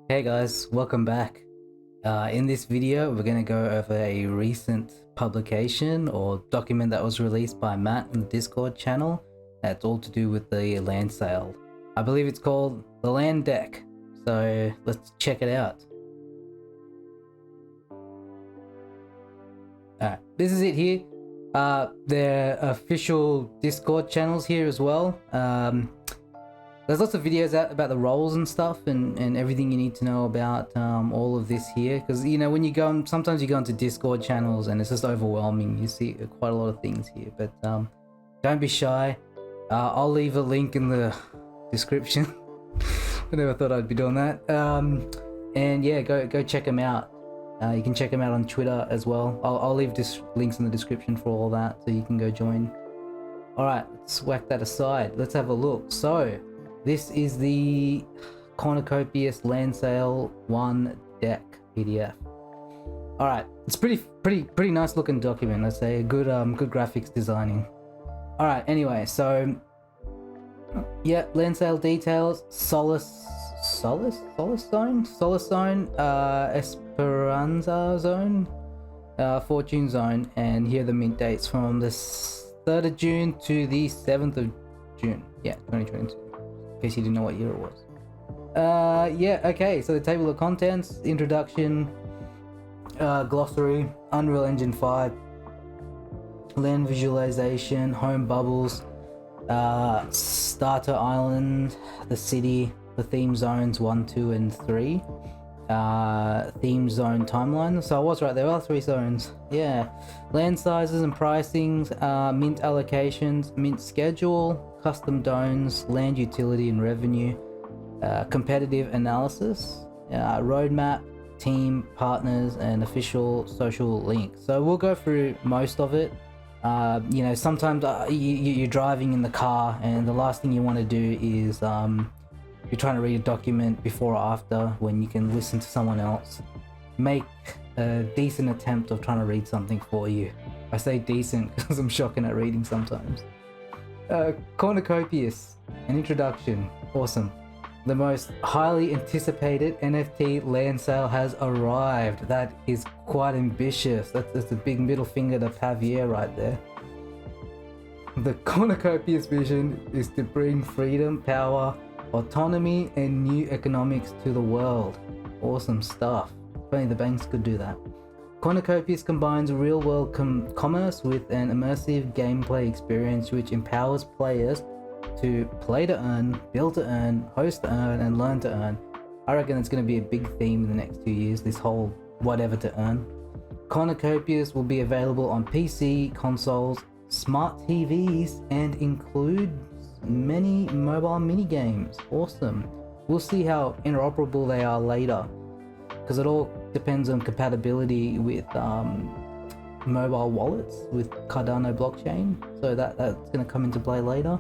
Hey guys, welcome back. In this video, we're going to go over a recent publication or document that was released by Matt in the Discord channel. That's all to do with the land sale. I believe it's called the Land Deck. So let's check it out. Alright, this is it here. Their official Discord channels here as well. There's lots of videos out about the roles and stuff and everything you need to know about all of this here, because you know when you go sometimes you go into Discord channels and it's just overwhelming. You see quite a lot of things here, but don't be shy. I'll leave a link in the description. I never thought I'd be doing that. And yeah, go check them out. You can check them out on Twitter as well. I'll leave links in the description for all that, so you can go join. Alright, let's whack that aside. Let's have a look. So this is the Cornucopious Land Sale 1 Deck PDF. Alright, it's pretty nice looking document. Let's say good graphics designing. Alright, anyway, so yeah, land sale details: Solace Zone, Esperanza Zone, Fortune Zone, and here are the mint dates from the 3rd of June to the 7th of June. Yeah, 2022. In case you didn't know what year it was. Yeah, okay, so the table of contents, introduction, glossary, Unreal Engine 5, land visualization, home bubbles, starter island, the city, the theme zones 1, 2, and 3, theme zone timeline. So I was right, there are 3 zones. Yeah, land sizes and pricings, mint allocations, mint schedule, custom domes, land utility and revenue, competitive analysis, roadmap, team, partners, and official social link. So we'll go through most of it. You know, sometimes you're driving in the car and the last thing you want to do is you're trying to read a document before or after when you can listen to someone else make a decent attempt of trying to read something for you. I say decent because I'm shocking at reading sometimes. Cornucopious, an introduction. Awesome. The most highly anticipated NFT land sale has arrived. That is quite ambitious. That's a big middle finger to Javier right there. The Cornucopious vision is to bring freedom, power, autonomy, and new economics to the world. Awesome stuff. If only the banks could do that. Cornucopious combines real-world commerce with an immersive gameplay experience which empowers players to play to earn, build to earn, host to earn, and learn to earn. I reckon it's going to be a big theme in the next 2 years, this whole whatever to earn. Cornucopious will be available on PC, consoles, smart TVs, and includes many mobile mini games. Awesome. We'll see how interoperable they are later, because it all depends on compatibility with mobile wallets with Cardano blockchain, so that's going to come into play later.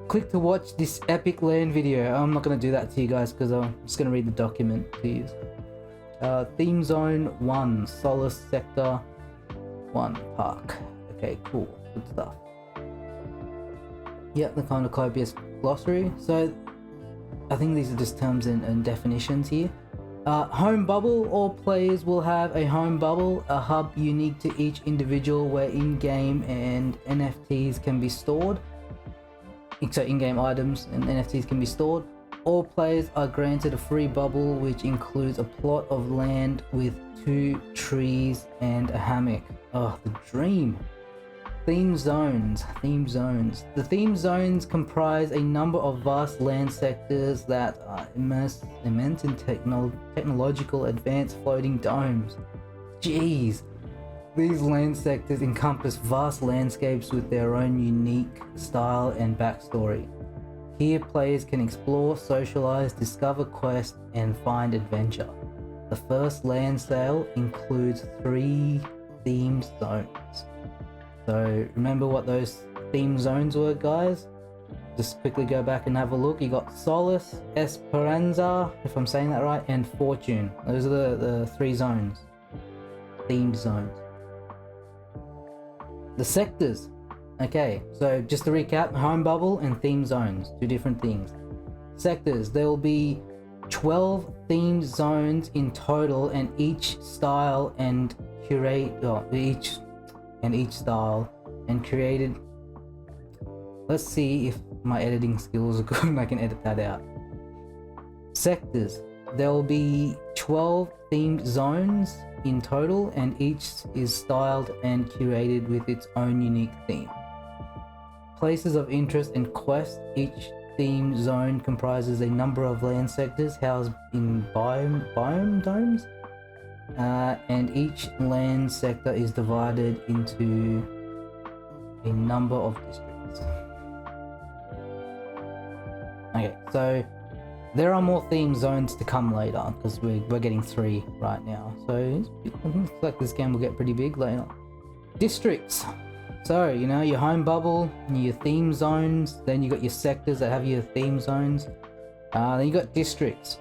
Click to watch this epic land video. I'm not going to do that to you guys because I'm just going to read the document to you. Theme Zone 1, Solace Sector 1 Park. Okay, cool, good stuff. Yeah, the Cornucopious glossary. So I think these are just terms and definitions here. Home bubble. All players will have a home bubble, a hub unique to each individual where in-game and NFTs can be stored. So in-game items and NFTs can be stored. All players are granted a free bubble which includes a plot of land with 2 trees and a hammock. Oh, the dream. Theme zones. The theme zones comprise a number of vast land sectors that are immense in technological advanced floating domes. Jeez. These land sectors encompass vast landscapes with their own unique style and backstory. Here players can explore, socialize, discover quests, and find adventure. The first land sale includes 3 theme zones. So remember what those theme zones were, guys? Just quickly go back and have a look. You got Solace, Esperanza, if I'm saying that right, and Fortune. Those are the 3 zones. Theme zones. The sectors. Okay, so just to recap, home bubble and theme zones, 2 different things. Sectors, there will be 12 themed zones in total, and each style and created. Let's see if my editing skills are good and I can edit that out. Sectors. There will be 12 themed zones in total, and each is styled and curated with its own unique theme. Places of interest and quest. Each theme zone comprises a number of land sectors housed in biome domes, and each land sector is divided into a number of districts. Okay, so there are more theme zones to come later because we're getting 3 right now. So it looks like this game will get pretty big later. Districts. So, you know, your home bubble, your theme zones, then you got your sectors that have your theme zones. Then you got districts.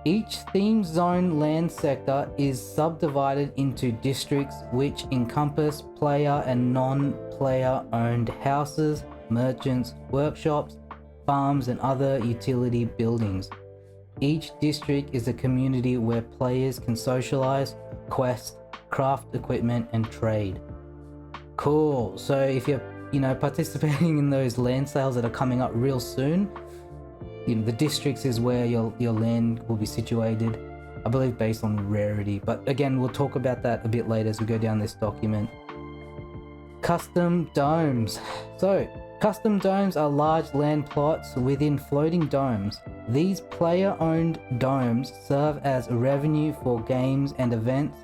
Each theme zone land sector is subdivided into districts which encompass player and non-player owned houses, merchants, workshops, farms, and other utility buildings. Each district is a community where players can socialize, quest, craft equipment, and trade. Cool. So if you're, participating in those land sales that are coming up real soon, the districts is where your land will be situated, I believe based on rarity. But again, we'll talk about that a bit later as we go down this document. Custom domes. So custom domes are large land plots within floating domes. These player-owned domes serve as revenue for games and events.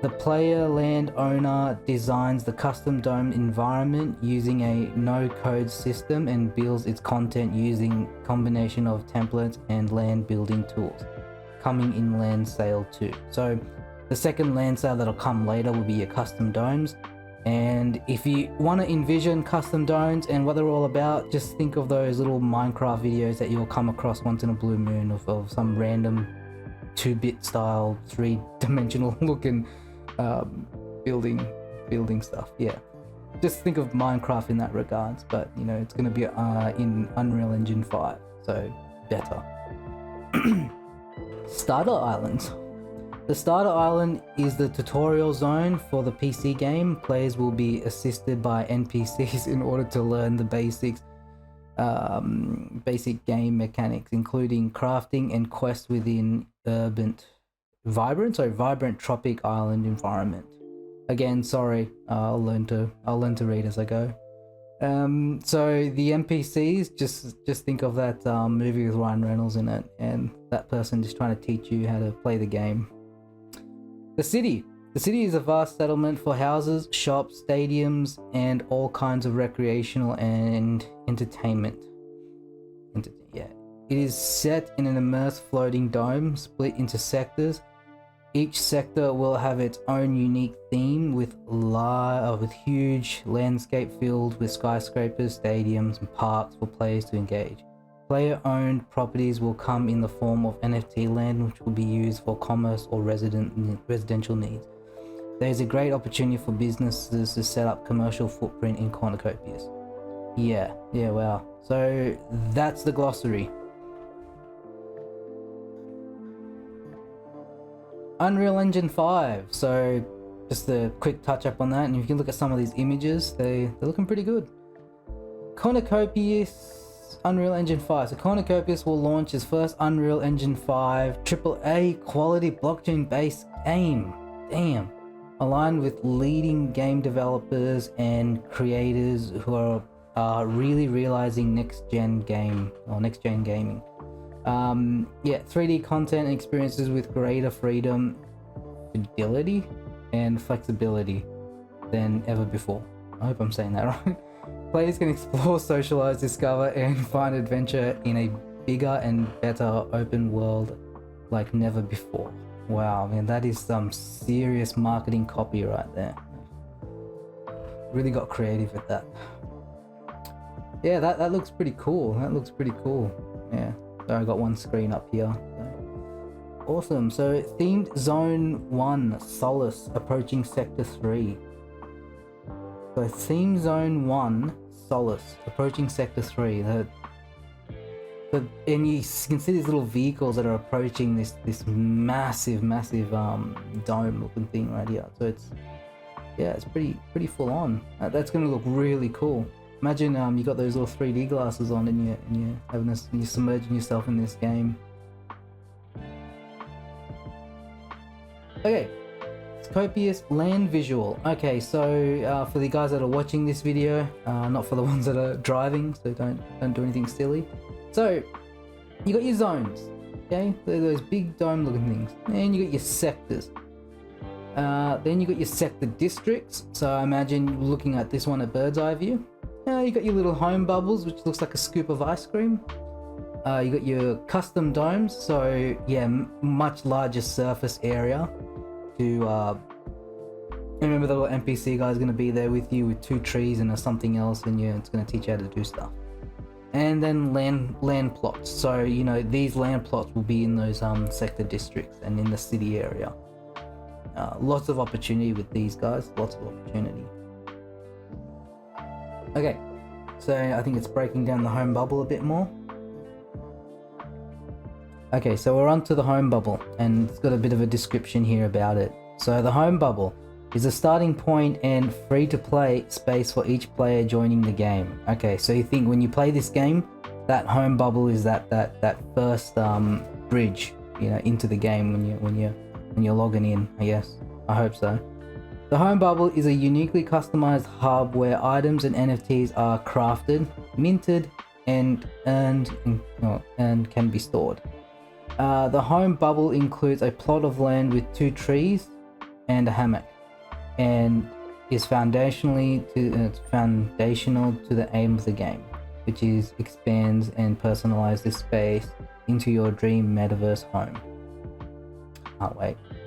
The player landowner designs the custom dome environment using a no-code system and builds its content using a combination of templates and land building tools, coming in land sale too. So the second land sale that'll come later will be your custom domes. And if you want to envision custom domes and what they're all about, just think of those little Minecraft videos that you'll come across once in a blue moon of some random 2-bit style 3-dimensional looking building stuff. Yeah, just think of Minecraft in that regards, but it's going to be in Unreal Engine 5, so better. Starter Islands. The Starter Island is the tutorial zone for the PC game. Players will be assisted by NPCs in order to learn the basic game mechanics, including crafting and quests within vibrant tropic island environment. Again, sorry, I'll learn to read as I go. So the NPCs, just think of that movie with Ryan Reynolds in it, and that person just trying to teach you how to play the game. The city. The city is a vast settlement for houses, shops, stadiums, and all kinds of recreational and entertainment. It is set in an immersed floating dome split into sectors. Each sector will have its own unique theme with huge landscape filled with skyscrapers, stadiums, and parks for players to engage. Player-owned properties will come in the form of NFT land, which will be used for commerce or residential needs. There is a great opportunity for businesses to set up commercial footprint in cornucopias. Yeah, wow. So that's the glossary. Unreal Engine 5. So just a quick touch up on that, and if you can look at some of these images, they're looking pretty good. Cornucopias Unreal Engine 5. So Cornucopias will launch its first Unreal Engine 5 AAA quality blockchain based game. Damn. Aligned with leading game developers and creators who are really realizing next gen gaming. 3D content and experiences with greater freedom, fidelity, and flexibility than ever before. I hope I'm saying that right. Players can explore, socialize, discover, and find adventure in a bigger and better open world like never before. Wow, man, that is some serious marketing copy right there. Really got creative with that. Yeah, that looks pretty cool. Yeah. So I got one screen up here. Awesome. So themed zone 1, Solace, approaching sector 3. So theme zone 1, Solace, approaching sector 3. And you can see these little vehicles that are approaching this massive dome looking thing right here. So it's pretty full on. That's gonna look really cool. Imagine you got those little 3D glasses on and you're having this, you're submerging yourself in this game. Okay, copious land visual. Okay, so for the guys that are watching this video, not for the ones that are driving, so don't do anything silly. So you got your zones, okay? They're those big dome looking things. And you got your sectors. Then you got your sector districts. So I imagine you're looking at this one at bird's eye view. You got your little home bubbles, which looks like a scoop of ice cream. You got your custom domes. So yeah, much larger surface area. To remember, the little NPC guy is going to be there with you with 2 trees and something else, and it's going to teach you how to do stuff. And then land plots. So you know, these land plots will be in those sector districts and in the city area. Lots of opportunity with these guys. Lots of opportunity. Okay, so I think it's breaking down the home bubble a bit more. Okay, so we're on to the home bubble, and it's got a bit of a description here about it. So the home bubble is a starting point and free-to-play space for each player joining the game. Okay, so you think when you play this game, that home bubble is that first bridge, you know, into the game when you're logging in. I guess. I hope so. The home bubble is a uniquely customized hub where items and NFTs are crafted, minted, and earned and can be stored. The home bubble includes a plot of land with 2 trees and a hammock, and is foundational to the aim of the game, which is expands and personalize this space into your dream metaverse home.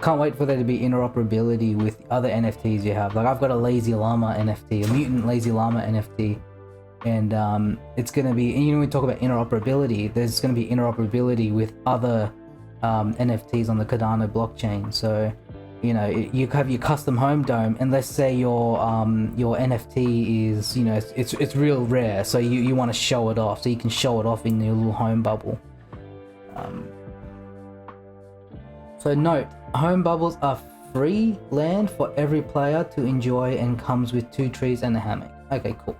Can't wait for there to be interoperability with other NFTs you have. Like, I've got a lazy llama NFT, a mutant lazy llama NFT, and it's gonna be, and you know, when we talk about interoperability, there's gonna be interoperability with other NFTs on the Cardano blockchain. So you know, you have your custom home dome, and let's say your NFT is, you know, it's real rare, so you want to show it off, so you can show it off in your little home bubble. So note, home bubbles are free land for every player to enjoy and comes with 2 trees and a hammock. Okay, cool.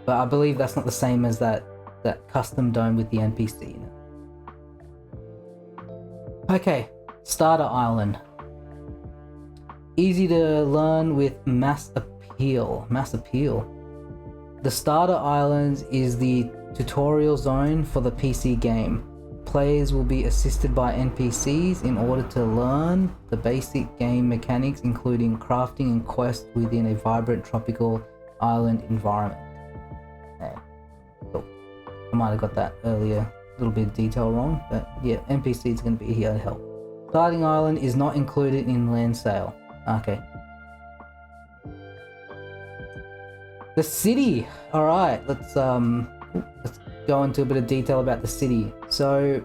But I believe that's not the same as that custom dome with the NPC in it. Okay, starter island. Easy to learn with mass appeal. The starter islands is the tutorial zone for the PC game. Players will be assisted by NPCs in order to learn the basic game mechanics, including crafting and quests within a vibrant tropical island environment. Okay, cool. I might have got that earlier, a little bit of detail wrong, but yeah, NPC is going to be here to help. Starting island is not included in land sale. Okay. The city. All right, let's go into a bit of detail about the city. So,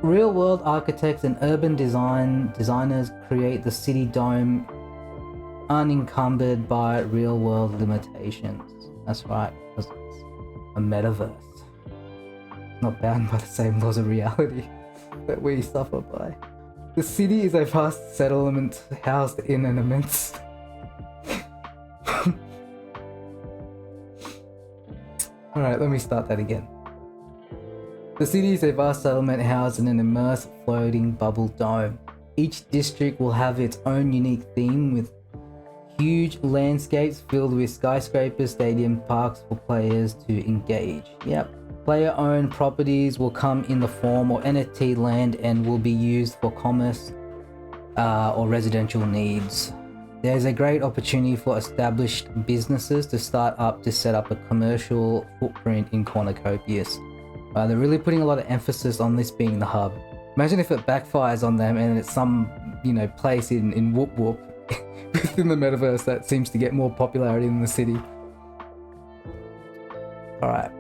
real-world architects and urban designers create the city dome unencumbered by real-world limitations. That's right, because it's a metaverse. Not bound by the same laws of reality that we suffer by. The city is a vast settlement housed in an immense... Alright, let me start that again. The city is a vast settlement housed in an immersed floating bubble dome. Each district will have its own unique theme, with huge landscapes filled with skyscrapers, stadium, parks for players to engage. Yep. Player-owned properties will come in the form of NFT land and will be used for commerce or residential needs. There's a great opportunity for established businesses to set up a commercial footprint in Cornucopias. They're really putting a lot of emphasis on this being the hub. Imagine if it backfires on them and it's some, you know, place in Whoop Whoop within the metaverse that seems to get more popularity than the city. Alright,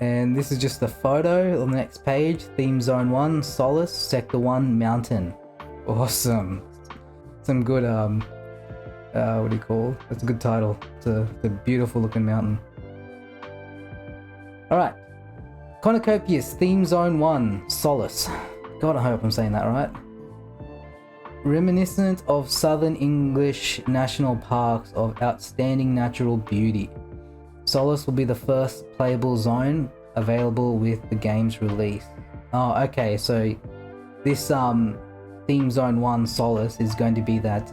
and this is just a photo on the next page. Theme Zone 1, Solace, Sector 1, Mountain. Awesome. Some good, what do you call? That's a good title. It's a beautiful looking mountain. Alright. Cornucopias Theme Zone 1 Solace. God, I hope I'm saying that right. Reminiscent of Southern English national parks of outstanding natural beauty. Solace will be the first playable zone available with the game's release. Oh, okay, so this Theme Zone 1 Solace is going to be that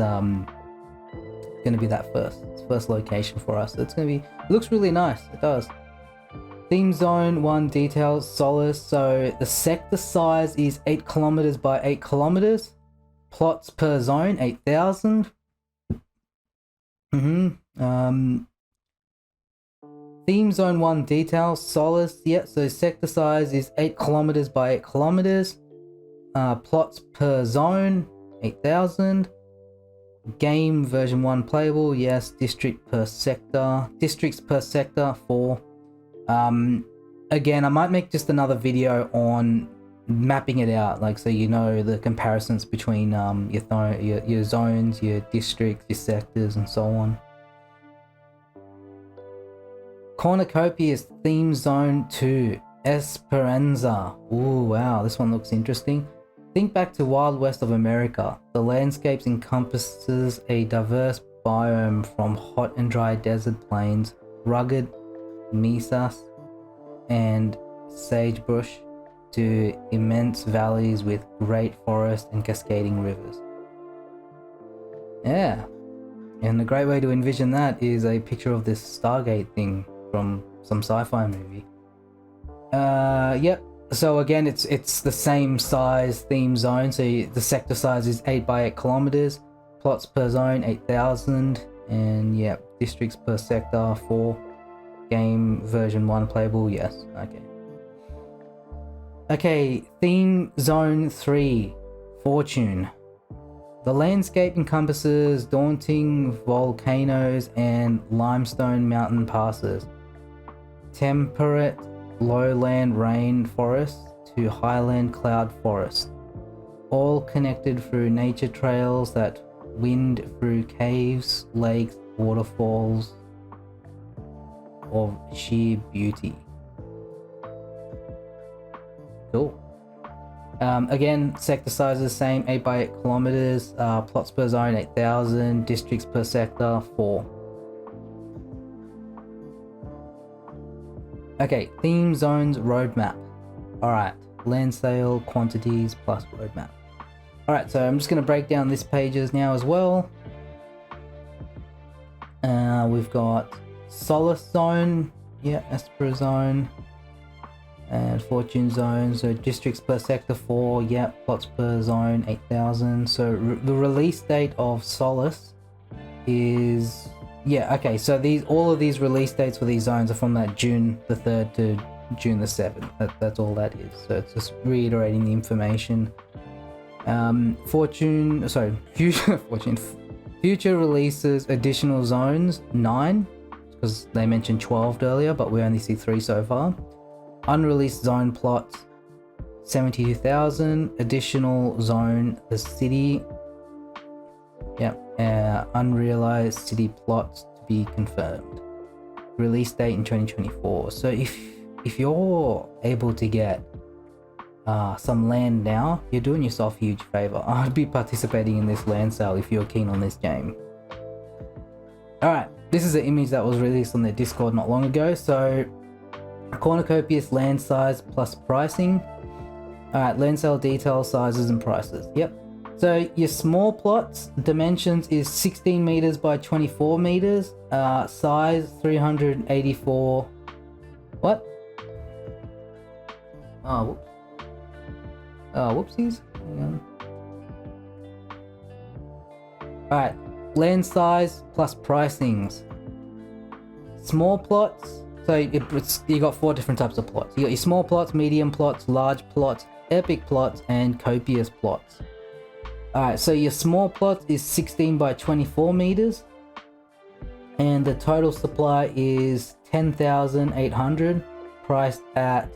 first location for us. It's gonna be, it looks really nice, it does. Theme Zone 1 details Solace. So the sector size is 8 kilometers by 8 kilometers. Plots per zone 8,000. Theme Zone 1 details Solace. Yeah, so sector size is 8 kilometers by 8 kilometers. Plots per zone 8,000. Game version 1 playable, yes. Districts per sector 4. Again, I might make just another video on mapping it out, like, so you know the comparisons between your zones, your districts, your sectors, and so on. Cornucopias Theme Zone 2 Esperanza. Ooh, wow, this one looks interesting. Think back to Wild West of America. The landscapes encompasses a diverse biome from hot and dry desert plains, rugged mesas and sagebrush, to immense valleys with great forest and cascading rivers. Yeah, and a great way to envision that is a picture of this Stargate thing from some sci-fi movie. Yep. So again, it's the same size theme zone. So the sector size is 8 by 8 kilometers. Plots per zone 8,000, and yeah, districts per sector 4. Game version 1 playable, yes. Okay, Theme Zone 3 Fortune. The landscape encompasses daunting volcanoes and limestone mountain passes, temperate lowland rain forests to highland cloud forest, all connected through nature trails that wind through caves, lakes, waterfalls of sheer beauty. Cool. Again, sector size is the same, 8 by 8 kilometers. Plots per zone 8,000. Districts per sector 4. Okay, theme zones roadmap. Alright, land sale, quantities plus roadmap. Alright, so I'm just going to break down this pages now as well. We've got Solace Zone, yeah, Esper Zone, and Fortune Zone. So districts per sector 4, yeah, plots per zone 8,000. So the release date of Solace is, yeah, okay, so all of these release dates for these zones are from that June the 3rd to June the 7th. That's all that is. So it's just reiterating the information. Future releases additional zones 9, because they mentioned 12 earlier, but we only see 3 so far. Unreleased zone plots 72,000. Additional zone the city. Yep. Unrealized city plots to be confirmed. Release date in 2024. So if you're able to get some land now, you're doing yourself a huge favor. I'd be participating in this land sale if you're keen on this game. Alright, this is an image that was released on their Discord not long ago. So Cornucopias land size plus pricing. Alright, land sale details, sizes and prices. Yep. So your small plots dimensions is 16 meters by 24 meters. Size 384. What? Oh, whoops. Whoopsies. Alright, land size plus pricings. Small plots. So you got 4 different types of plots. You got your small plots, medium plots, large plots, epic plots, and copious plots. Alright, so your small plot is 16 by 24 meters. And the total supply is 10,800, priced at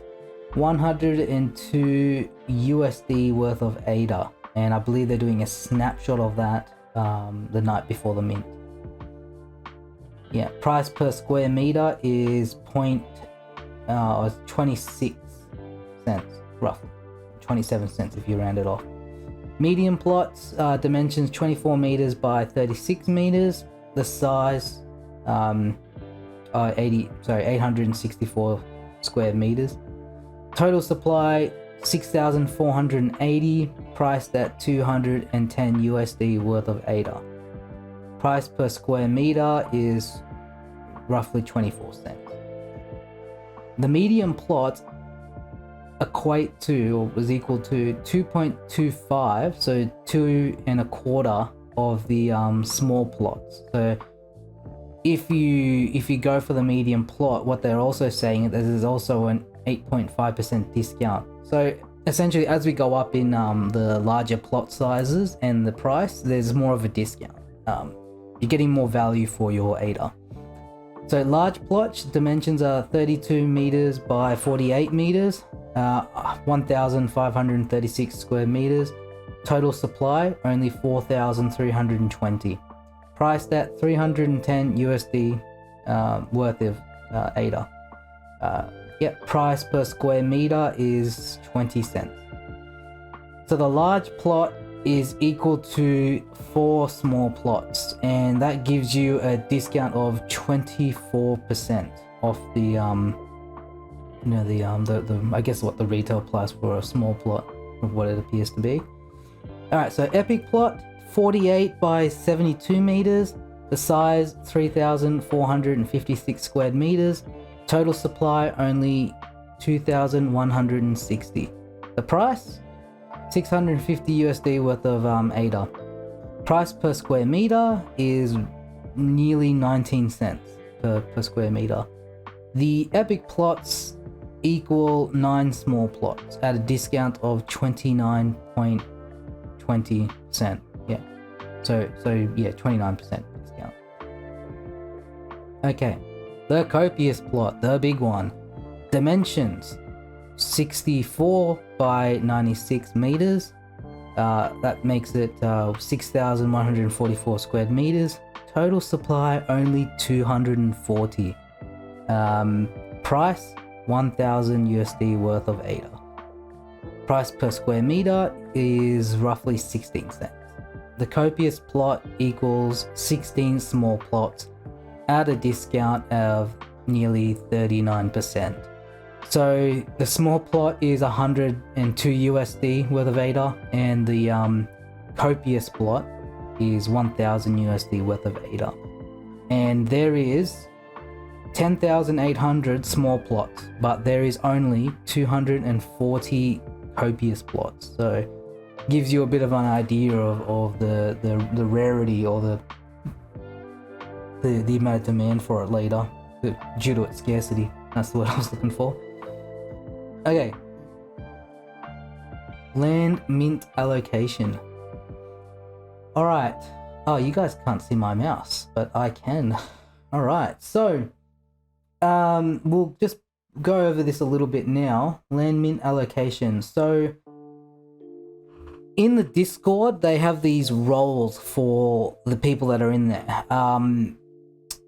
102 USD worth of ADA. And I believe they're doing a snapshot of that the night before the mint. Yeah, price per square meter is 26 cents, roughly 27 cents if you round it off. Medium plots, dimensions 24 meters by 36 meters. The size, 864 square meters. Total supply 6,480, priced at 210 USD worth of ADA. Price per square meter is roughly 24 cents. The medium plot equate to, or was equal to 2.25, so 2.25 of the small plots. So if you go for the medium plot, what they're also saying is there's also an 8.5% discount. So essentially, as we go up in the larger plot sizes and the price, there's more of a discount. You're getting more value for your ADA. So large plot dimensions are 32 meters by 48 meters, 1,536 square meters. Total supply only 4,320. Priced at 310 USD worth of ADA. Price per square meter is 20 cents. So the large plot is equal to 4 small plots, and that gives you a discount of 24% off the I guess what the retail price for a small plot of what it appears to be. Alright, so epic plot 48 by 72 meters, the size 3,456 square meters, total supply only 2,160. The price 650 USD worth of ADA. Price per square meter is nearly 19 cents per square meter. The epic plots equal 9 small plots at a discount of 29.20%. So 29% discount. Okay, the copious plot, the big one. Dimensions 64 by 96 meters. That makes it 6,144 square meters. Total supply only 240. Price 1,000 USD worth of ADA. Price per square meter is roughly 16 cents. The copious plot equals 16 small plots at a discount of nearly 39%. So the small plot is 102 USD worth of ADA, and the copious plot is 1,000 USD worth of ADA. And there is 10,800 small plots, but there is only 240 copious plots. So gives you a bit of an idea of the rarity or the amount of demand for it later due to its scarcity. That's the word I was looking for. Okay. Land mint allocation. Alright. Oh, you guys can't see my mouse, but I can. Alright, so we'll just go over this a little bit now. Land mint allocation. So in the Discord, they have these roles for the people that are in there.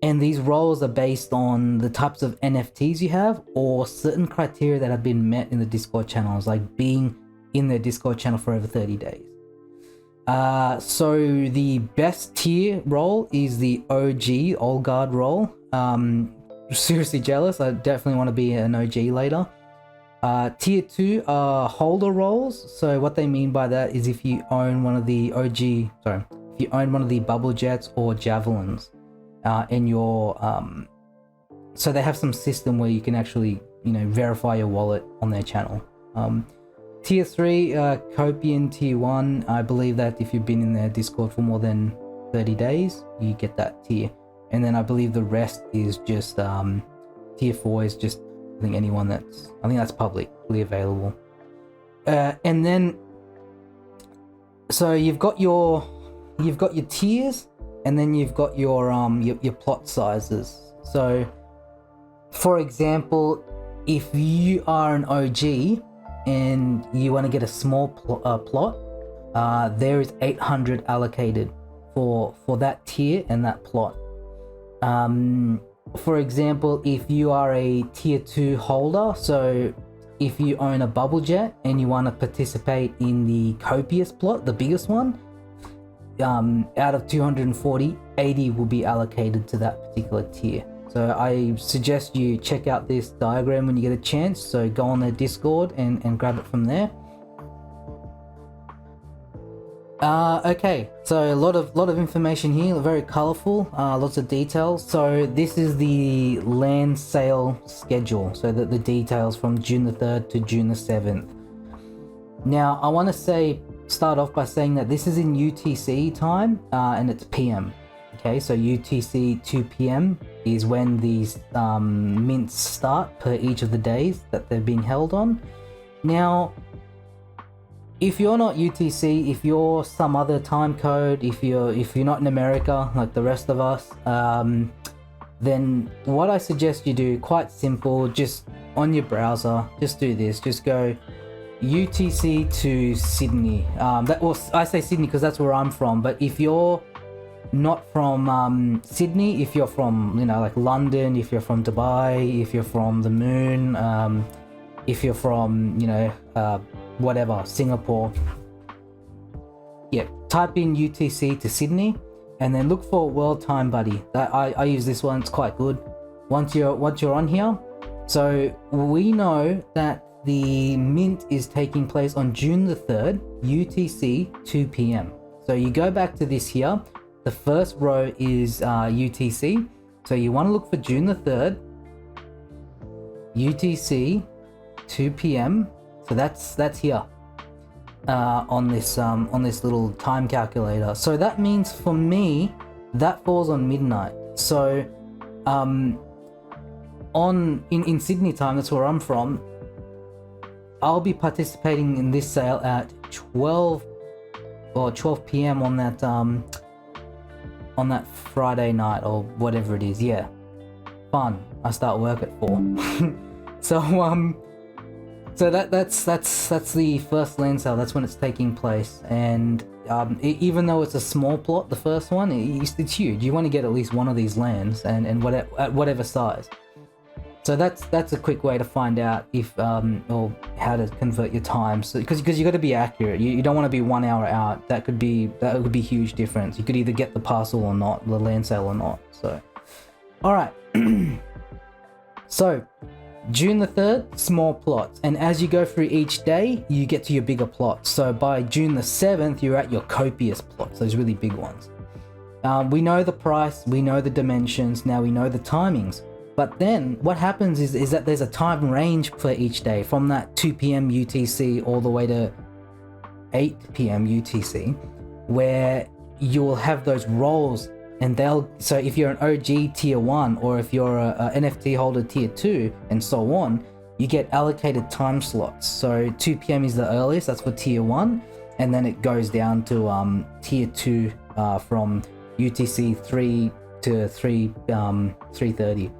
And these roles are based on the types of NFTs you have or certain criteria that have been met in the Discord channels, like being in their Discord channel for over 30 days. So the best tier role is the OG, Old Guard role. Seriously jealous. I definitely want to be an OG later. Tier 2 are holder roles. So what they mean by that is if you own one of the if you own one of the bubble jets or javelins in your so they have some system where you can actually verify your wallet on their channel. Tier 3 COPI and Tier 1, I believe that if you've been in their Discord for more than 30 days you get that tier, and then I believe the rest is just Tier 4 is just I think that's publicly available. And then so you've got your tiers, and then you've got your plot sizes. So for example, if you are an OG and you want to get a small plot, there is 800 allocated for that tier and that plot. For example, if you are a tier 2 holder, so if you own a bubble jet and you want to participate in the copious plot, the biggest one, out of 240, 80 will be allocated to that particular tier. So I suggest you check out this diagram when you get a chance. So go on their Discord and grab it from there. Okay, so a lot of information here, very colorful, lots of details. So this is the land sale schedule, so that the details from June the 3rd to June the 7th. Now I want to start off by saying that this is in UTC time, and it's PM. Okay, so UTC 2 PM is when these mints start per each of the days that they're being held on. Now, if you're not UTC, if you're some other time code, if you're not in America like the rest of us, then what I suggest you do, quite simple, just on your browser, just do this. Just go UTC to Sydney. I say Sydney because that's where I'm from. But if you're not from Sydney, if you're from like London, if you're from Dubai, if you're from the moon, if you're from whatever, Singapore, yeah, type in UTC to Sydney and then look for World Time Buddy. I use this one, it's quite good. Once you're on here, so we know that the mint is taking place on June the 3rd, UTC 2 PM. So you go back to this here, the first row is UTC, so you want to look for June the 3rd, UTC 2 PM. So that's here on this little time calculator. So that means for me that falls on midnight. So in Sydney time, that's where I'm from, I'll be participating in this sale at 12 PM on that Friday night or whatever it is. Yeah, fun. I start work at 4. So that's the first land sale. That's when it's taking place, and even though it's a small plot, the first one, it's huge. You want to get at least one of these lands, and at whatever size. So that's a quick way to find out if or how to convert your time. So because you got to be accurate. You don't want to be 1 hour out. That would be a huge difference. You could either get the parcel or not, the land sale or not. So, all right. So June the 3rd, small plots, and as you go through each day, you get to your bigger plots. So by June the 7th, you're at your copious plots, those really big ones. We know the price, we know the dimensions, now we know the timings. But then what happens is that there's a time range for each day, from that 2 PM UTC all the way to 8 PM UTC, where you'll have those roles. And so if you're an OG tier 1, or if you're a NFT holder tier 2, and so on, you get allocated time slots. So 2 PM is the earliest, that's for tier 1, and then it goes down to tier 2 from UTC 3 to 3:30,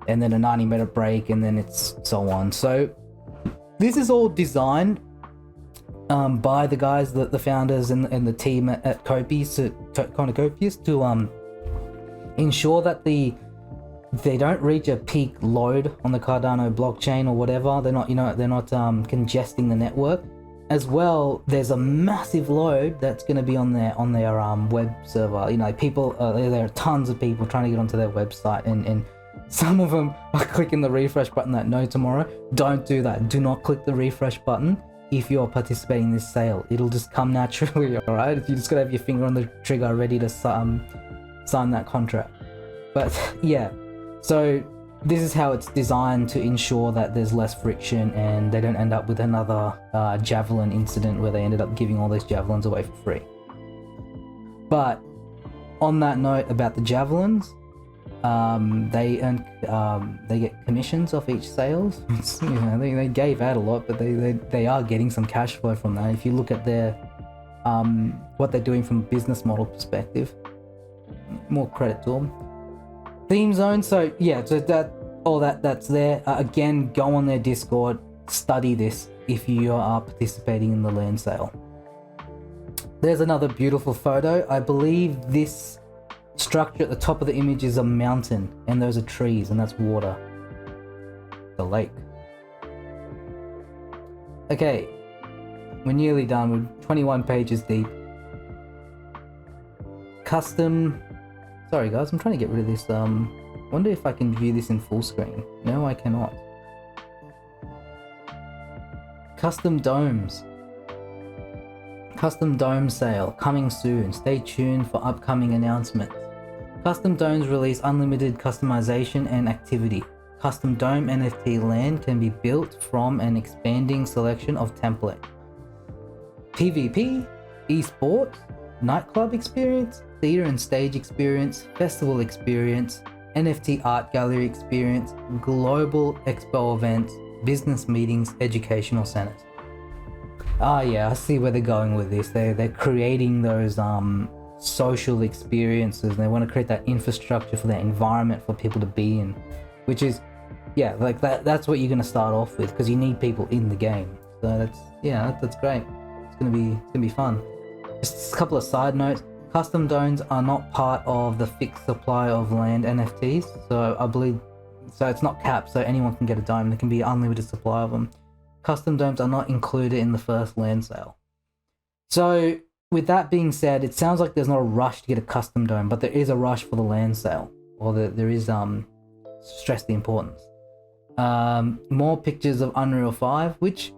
and then a 90-minute break, and then it's so on. So this is all designed by the guys, the founders and the team at Copies, Copious, to ensure that they don't reach a peak load on the Cardano blockchain or whatever. They're not congesting the network. As well, there's a massive load that's going to be on their web server. People, there are tons of people trying to get onto their website, and some of them are clicking the refresh button that no tomorrow. Don't do that. Do not click the refresh button if you're participating in this sale. It'll just come naturally, all right? You just gotta have your finger on the trigger ready to sign that contract. But yeah, so this is how it's designed to ensure that there's less friction and they don't end up with another javelin incident where they ended up giving all those javelins away for free. But on that note about the javelins, they get commissions off each sales. They gave out a lot, but they are getting some cash flow from that. If you look at their what they're doing from a business model perspective, more credit to them. Theme zone. So yeah, so that's there. Again, go on their Discord, study this if you are participating in the land sale. There's another beautiful photo. I believe this structure at the top of the image is a mountain, and those are trees, and that's water. The lake. Okay, we're nearly done. We're 21 pages deep. Custom. Sorry guys, I'm trying to get rid of this. Wonder if I can view this in full screen. No, I cannot. Custom domes. Custom dome sale coming soon. Stay tuned for upcoming announcements. Custom domes release unlimited customization and activity. Custom dome NFT land can be built from an expanding selection of templates. PvP, esports, nightclub experience, theater and stage experience, festival experience, NFT art gallery experience, global expo events, business meetings, educational centers. Yeah, I see where they're going with this. They're creating those social experiences. They want to create that infrastructure for that environment for people to be in, which is, yeah, like that's what you're going to start off with, because you need people in the game. So that's great. It's gonna be fun. Just a couple of side notes. Custom domes are not part of the fixed supply of land NFTs, so I believe, so it's not capped, so anyone can get a dome. There can be an unlimited supply of them. Custom domes are not included in the first land sale. So with that being said, it sounds like there's not a rush to get a custom dome, but there is a rush for the land sale, or there is stress the importance. More pictures of Unreal 5, which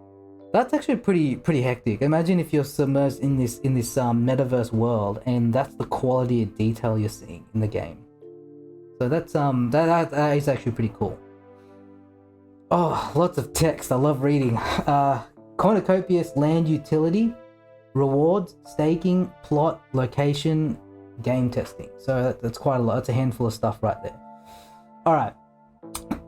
that's actually pretty hectic. Imagine if you're submerged in this metaverse world, and that's the quality of detail you're seeing in the game. So that's that is actually pretty cool. Oh, lots of text. I love reading. Cornucopious land utility, rewards, staking, plot, location, game testing. So that's quite a lot. That's a handful of stuff right there. All right.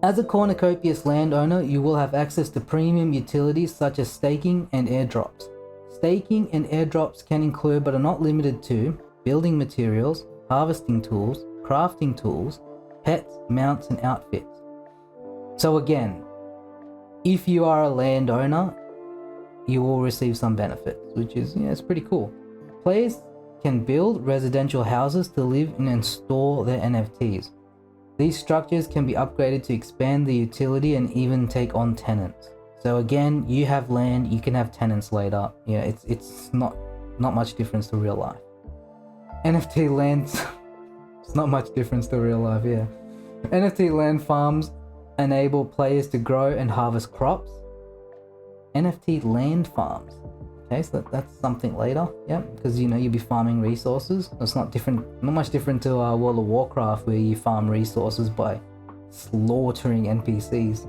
As a cornucopious landowner, you will have access to premium utilities such as staking and airdrops. Staking and airdrops can include, but are not limited to, building materials, harvesting tools, crafting tools, pets, mounts, and outfits. So again, if you are a landowner, you will receive some benefits, which is, it's pretty cool. Players can build residential houses to live in and store their NFTs. These structures can be upgraded to expand the utility and even take on tenants. So again, you have land, you can have tenants later. Yeah, it's not much difference to real life. NFT lands, it's not much difference to real life, yeah. NFT land farms enable players to grow and harvest crops. NFT land farms. Okay, so that's something later, yeah, because you'll be farming resources. It's not much different to World of Warcraft, where you farm resources by slaughtering NPCs.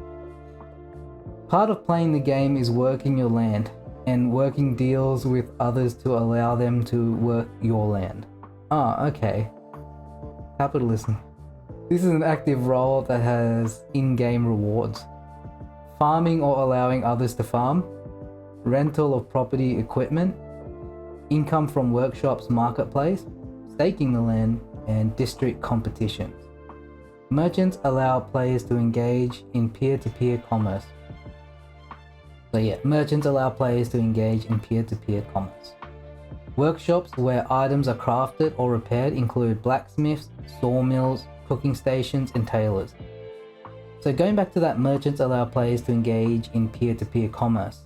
Part of playing the game is working your land and working deals with others to allow them to work your land. Okay. Capitalism. This is an active role that has in-game rewards. Farming or allowing others to farm. Rental of property equipment, income from workshops marketplace, staking the land, and district competitions. Merchants allow players to engage in peer-to-peer commerce. So yeah, merchants allow players to engage in peer-to-peer commerce. Workshops where items are crafted or repaired include blacksmiths, sawmills, cooking stations, and tailors. So going back to that, merchants allow players to engage in peer-to-peer commerce.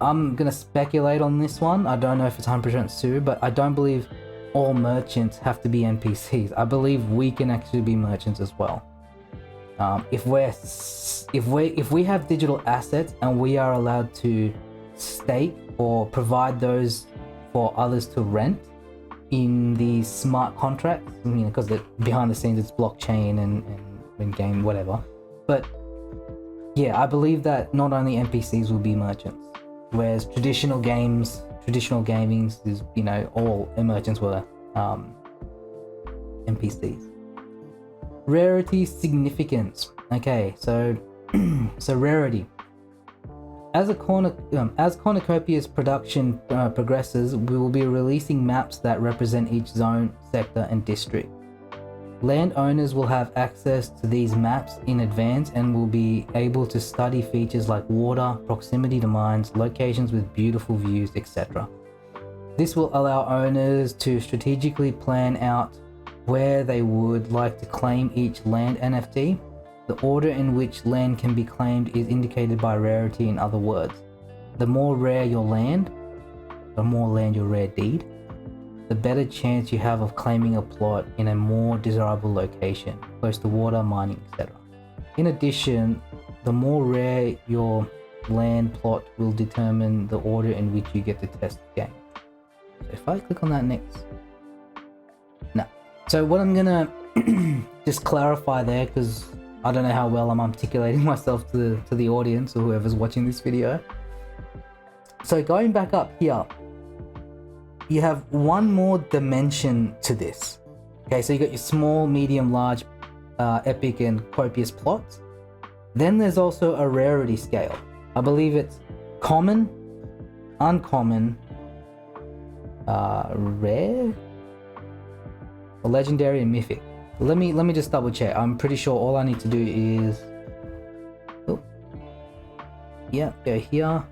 I'm going to speculate on this one. I don't know if it's 100% true, but I don't believe all merchants have to be NPCs. I believe we can actually be merchants as well. If we have digital assets and we are allowed to stake or provide those for others to rent in these smart contracts, because behind the scenes it's blockchain and game whatever. But yeah, I believe that not only NPCs will be merchants. Whereas traditional gaming is, all merchants were NPCs. Rarity significance. Okay, so rarity. As Cornucopia's production progresses, we will be releasing maps that represent each zone, sector, and district. Landowners will have access to these maps in advance and will be able to study features like water, proximity to mines, locations with beautiful views, etc. This will allow owners to strategically plan out where they would like to claim each land NFT. The order in which land can be claimed is indicated by rarity, in other words. the more rare your land, the more land your rare deed, the better chance you have of claiming a plot in a more desirable location, close to water, mining, etc. In addition, the more rare your land plot will determine the order in which you get to test the game. So if I click on that next, no. So what I'm gonna just clarify there, because I don't know how well I'm articulating myself to the audience or whoever's watching this video. So going back up here, you have one more dimension to this. Okay, so you got your small, medium, large, epic, and copious plots. Then there's also a rarity scale. I believe it's common, uncommon, rare, or legendary, and mythic. Let me just double check. I'm pretty sure all I need to do is, oh, yeah, go here.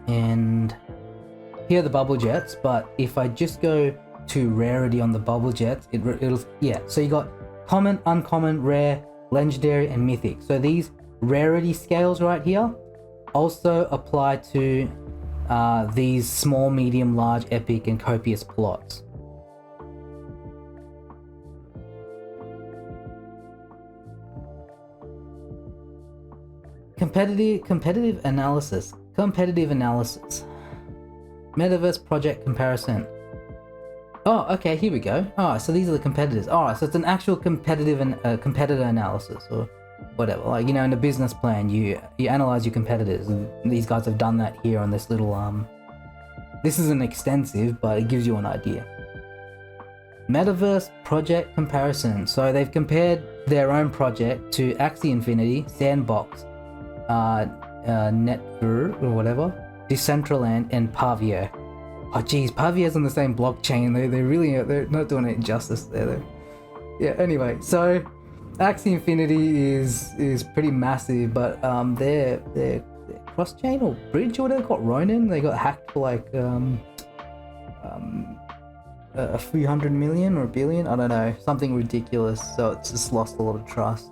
And here are the bubble jets, but if I just go to rarity on the bubble jets, it'll, yeah, so you got common, uncommon, rare, legendary, and mythic. So these rarity scales right here also apply to these small, medium, large, epic, and copious plots. Competitive analysis. Metaverse project comparison. Oh, okay, here we go. Alright, so these are the competitors. Alright, so it's an actual competitor analysis, or whatever. Like, you know, in a business plan, you analyze your competitors, and these guys have done that here on this little this isn't extensive, but it gives you an idea. Metaverse project comparison. So they've compared their own project to Axie Infinity, Sandbox, Netver or whatever, Decentraland, and Pavio. Oh geez, Pavio's on the same blockchain. They're not doing it justice there though. Yeah, anyway, so Axie Infinity is pretty massive, but they're cross-chain or bridge or whatever, got Ronin. They got hacked for like a few hundred million or a billion, I don't know, something ridiculous, so it's just lost a lot of trust.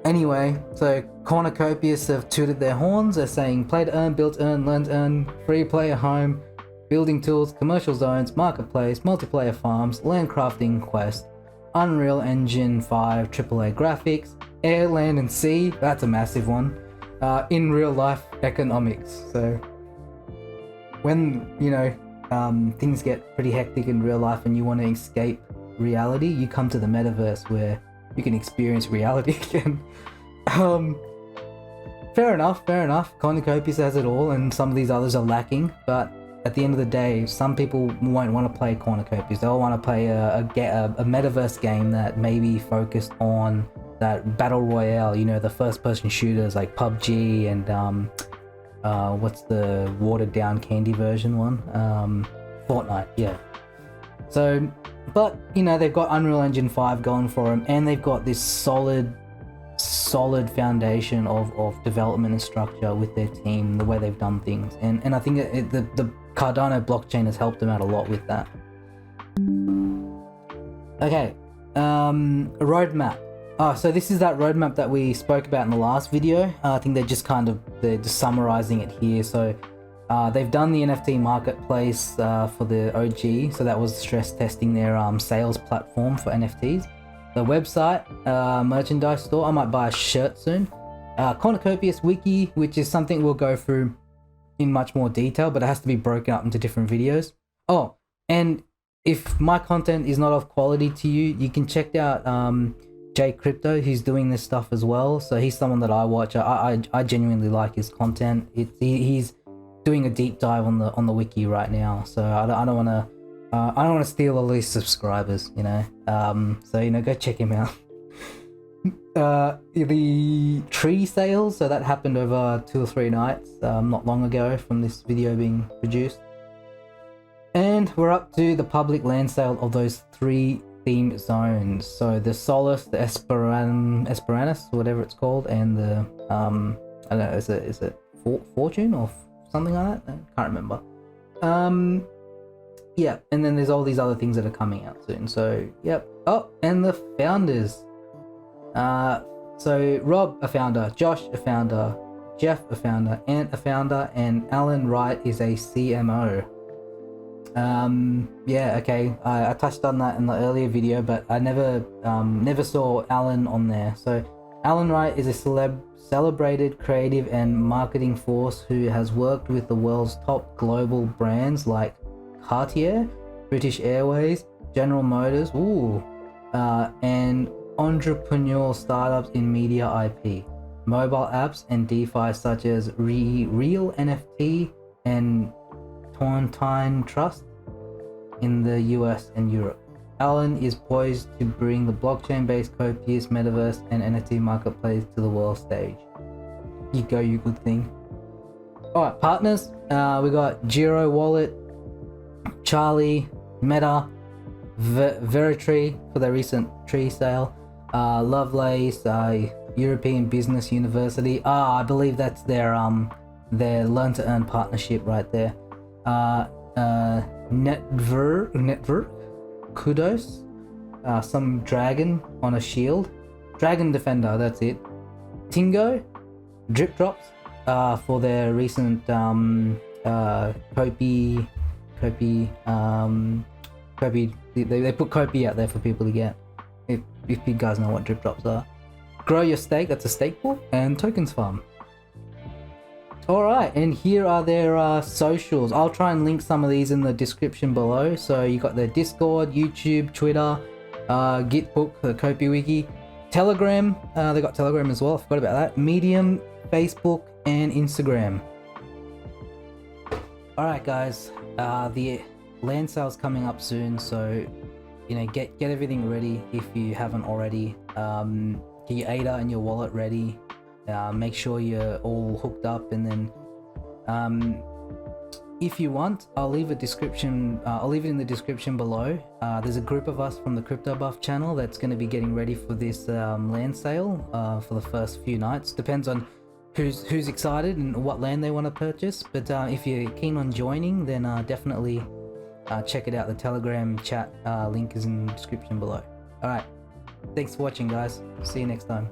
Anyway, so Cornucopias have tooted their horns. They're saying play to earn, build to earn, learn to earn, free player home, building tools, commercial zones, marketplace, multiplayer farms, land crafting quest, Unreal Engine 5 AAA graphics, air, land, and sea. That's a massive one. In real life economics. So when, you know, things get pretty hectic in real life and you want to escape reality, you come to the metaverse where you can experience reality again. Fair enough. Cornucopias has it all, and some of these others are lacking. But at the end of the day, some people won't want to play Cornucopias. They'll want to play a metaverse game that may be focused on that battle royale. You know, the first-person shooters like PUBG and what's the watered-down candy version one? Fortnite. Yeah. So. But, you know, they've got Unreal Engine 5 going for them, and they've got this solid foundation of development and structure with their team, the way they've done things. And I think the Cardano blockchain has helped them out a lot with that. Okay, roadmap. Oh, so this is that roadmap that we spoke about in the last video. I think they're just summarizing it here. So they've done the NFT marketplace for the OG, so that was stress testing their sales platform for NFTs. The website, merchandise store, I might buy a shirt soon. Cornucopias wiki, which is something we'll go through in much more detail, but it has to be broken up into different videos. Oh, and if my content is not of quality to you, you can check out Jay Crypto. He's doing this stuff as well, so he's someone that I watch. I genuinely like his content. He's doing a deep dive on the wiki right now, so I don't want to steal all these subscribers, you know. So, you know, go check him out. The tree sales, so that happened over 2 or 3 nights, not long ago from this video being produced. And we're up to the public land sale of those 3 theme zones. So the Solace, the Esperanus, whatever it's called, and the I don't know, is it Fortune or something like that? I can't remember. Yeah, and then there's all these other things that are coming out soon. So, yep. Oh, and the founders. So Rob, a founder, Josh, a founder, Jeff, a founder, Ant, a founder, and Alan Wright is a CMO. Yeah, okay. I touched on that in the earlier video, but I never saw Alan on there. So Alan Wright is a celebrated creative and marketing force who has worked with the world's top global brands like Cartier, British Airways, General Motors, and entrepreneurial startups in media IP, mobile apps, and DeFi such as Real NFT and Torrentine Trust in the US and Europe. Alan is poised to bring the blockchain-based Copious metaverse and NFT marketplace to the world stage. You go, you good thing. Alright, partners. We got Giro Wallet, Charlie, Meta, Veritree for their recent tree sale, Lovelace, European Business University. I believe that's their Learn to Earn partnership right there. Network, Kudos, some dragon on a shield, Dragon Defender, that's it. Tingo, Drip Drops, for their recent COPI, they put COPI out there for people to get, if you guys know what Drip Drops are. Grow Your Stake, that's a stake pool, and Tokens Farm. Alright, and here are their socials. I'll try and link some of these in the description below. So you got their Discord, YouTube, Twitter, Gitbook, the COPI Wiki, Telegram, they got Telegram as well, I forgot about that, Medium, Facebook, and Instagram. Alright guys, the land sale's coming up soon, so you know, get everything ready if you haven't already. Get your ADA and your wallet ready. Make sure you're all hooked up, and then if you want, I'll leave a description. I'll leave it in the description below. There's a group of us from the Crypto Buff channel that's going to be getting ready for this land sale for the first few nights. Depends on who's excited and what land they want to purchase. But if you're keen on joining, then definitely check it out. The Telegram chat link is in the description below. All right, thanks for watching, guys. See you next time.